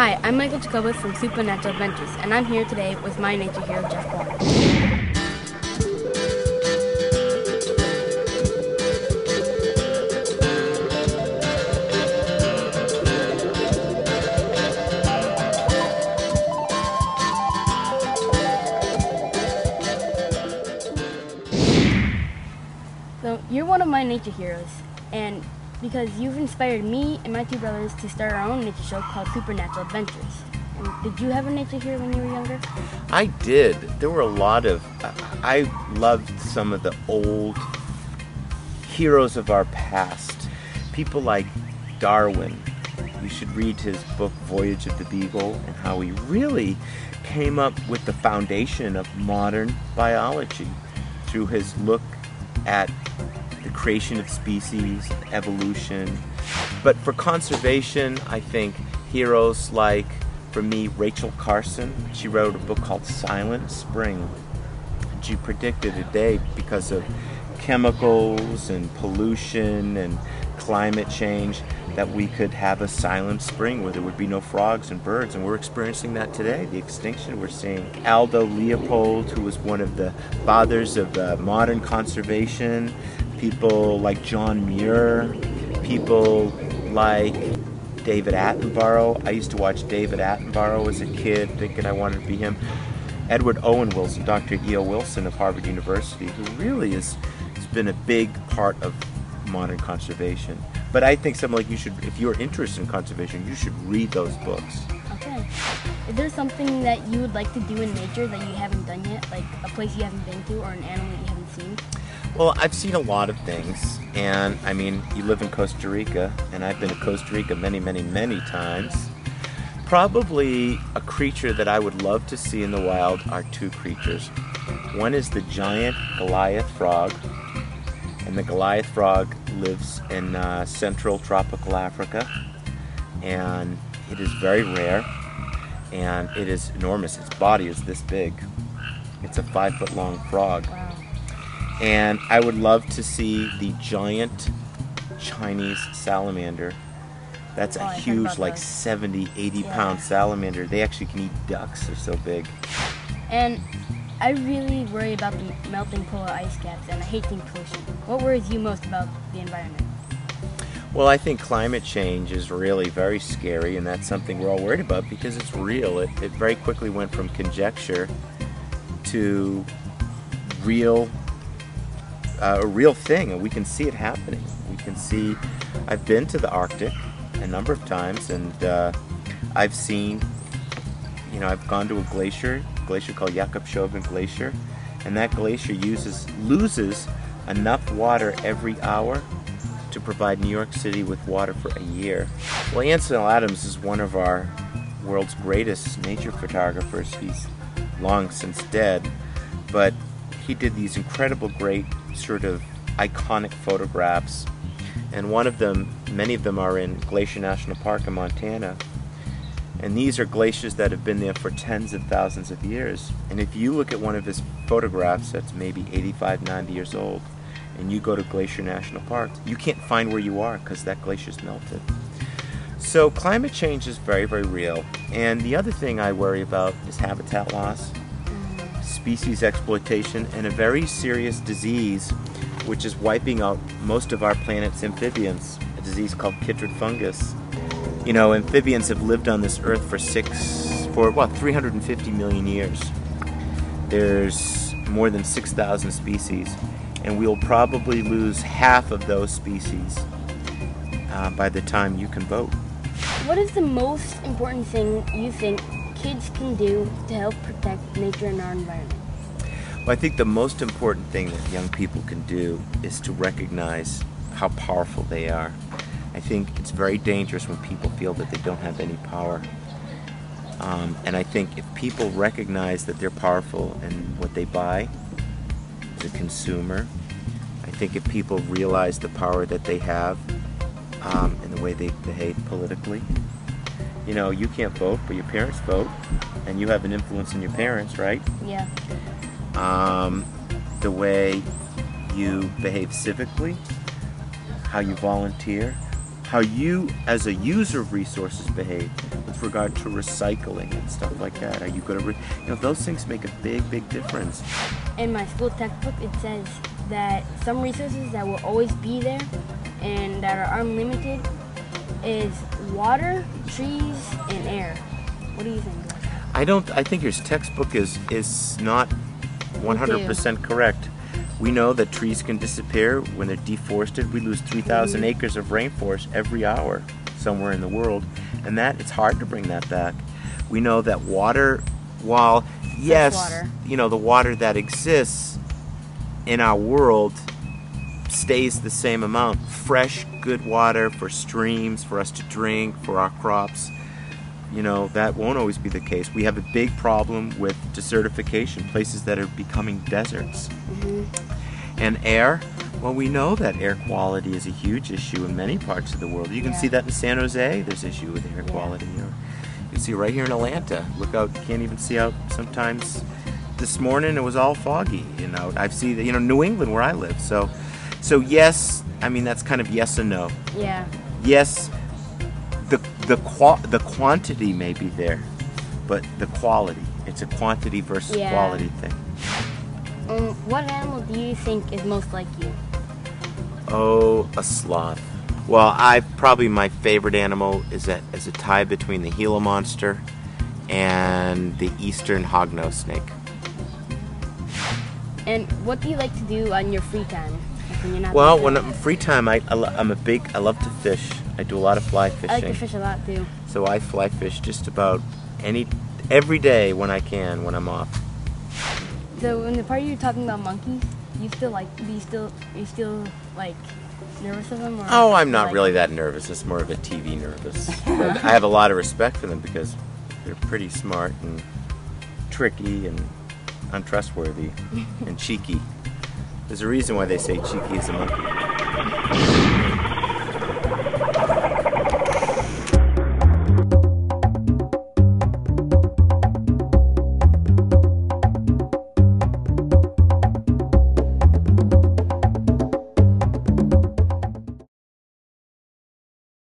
Hi, I'm Michael Jacobus from Supernatural Adventures, and I'm here today with my nature hero, Jeff Ball. So, you're one of my nature heroes, and because you've inspired me and my two brothers to start our own nature show called Supernatural Adventures. And did you have a nature hero when you were younger? I did. There were a lot of... I loved some of the old heroes of our past. People like Darwin. You should read his book, Voyage of the Beagle, and how he really came up with the foundation of modern biology through his look at the creation of species, evolution. But for conservation, I think heroes like, for me, Rachel Carson. She wrote a book called Silent Spring. She predicted a day, because of chemicals and pollution and climate change, that we could have a silent spring where there would be no frogs and birds, and we're experiencing that today, the extinction we're seeing. Aldo Leopold, who was one of the fathers of modern conservation, people like John Muir, people like David Attenborough. I used to watch David Attenborough as a kid, thinking I wanted to be him. Edward Owen Wilson, Dr. E.O. Wilson of Harvard University, who really has been a big part of modern conservation. But I think something like you should, if you're interested in conservation, you should read those books. Okay. Is there something that you would like to do in nature that you haven't done yet? Like a place you haven't been to or an animal that you haven't seen? Well, I've seen a lot of things, and I mean, you live in Costa Rica, and I've been to Costa Rica many, many, many times. Probably a creature that I would love to see in the wild are two creatures. One is the giant Goliath frog, and the Goliath frog lives in central tropical Africa, and it is very rare, and it is enormous. Its body is this big. It's a 5-foot-long frog. Wow. And I would love to see the giant Chinese salamander. That's a huge, like 70, 80-pound salamander. They actually can eat ducks, they're so big. And I really worry about the melting polar ice caps, and I hate things pollution. What worries you most about the environment? Well, I think climate change is really very scary, and that's something we're all worried about because it's real. It very quickly went from conjecture to a real thing, and we can see it happening. We can see, I've been to the Arctic a number of times, and I've seen, I've gone to a glacier called Jakobshovin Glacier, and that glacier loses enough water every hour to provide New York City with water for a year. Well, Ansel Adams is one of our world's greatest nature photographers. He's long since dead, but he did these incredible, great, sort of iconic photographs, and many of them are in Glacier National Park in Montana. And these are glaciers that have been there for tens of thousands of years. And if you look at one of his photographs that's maybe 85, 90 years old, and you go to Glacier National Park, you can't find where you are because that glacier's melted. So climate change is very, very real. And the other thing I worry about is habitat loss, species exploitation, and a very serious disease which is wiping out most of our planet's amphibians, a disease called chytrid fungus. Amphibians have lived on this earth for 350 million years. There's more than 6,000 species, and we'll probably lose half of those species by the time you can vote. What is the most important thing you think kids can do to help protect nature and our environment? Well, I think the most important thing that young people can do is to recognize how powerful they are. I think it's very dangerous when people feel that they don't have any power. And I think if people recognize that they're powerful in what they buy as a consumer, I think if people realize the power that they have in the way they behave politically, you can't vote, but your parents vote, and you have an influence on your parents, right? Yeah. The way you behave civically, how you volunteer, how you as a user of resources behave with regard to recycling and stuff like that. Are you going to, those things make a big difference. In my school textbook, it says that some resources that will always be there and that are unlimited is water, trees, and air. What do you think? I think your textbook is not 100% correct. We know that trees can disappear when they're deforested. We lose 3,000 acres of rainforest every hour somewhere in the world, and it's hard to bring that back. We know that water, while yes, water. The water that exists in our world stays the same amount. Fresh, good water for streams, for us to drink, for our crops. That won't always be the case. We have a big problem with desertification, places that are becoming deserts. And air, well, we know that air quality is a huge issue in many parts of the world. You can see that in San Jose, there's issue with air quality. You can see right here in Atlanta. Look out, you can't even see out sometimes. This morning it was all foggy, I've seen that, New England where I live. So yes, that's kind of yes and no. Yeah. Yes, the quantity may be there, but the quality, it's a quantity versus quality thing. What animal do you think is most like you? Oh, a sloth. Well, probably my favorite animal is a tie between the Gila monster and the eastern hognose snake. And what do you like to do on your free time? Well, when I'm free time, I love to fish. I do a lot of fly fishing. I like to fish a lot too. So I fly fish just about every day when I can, when I'm off. So in the part you were talking about monkeys, you still nervous of them? Or oh, I'm not really that nervous. It's more of a TV nervous. But I have a lot of respect for them because they're pretty smart and tricky and untrustworthy and cheeky. There's a reason why they say cheeky is a monkey.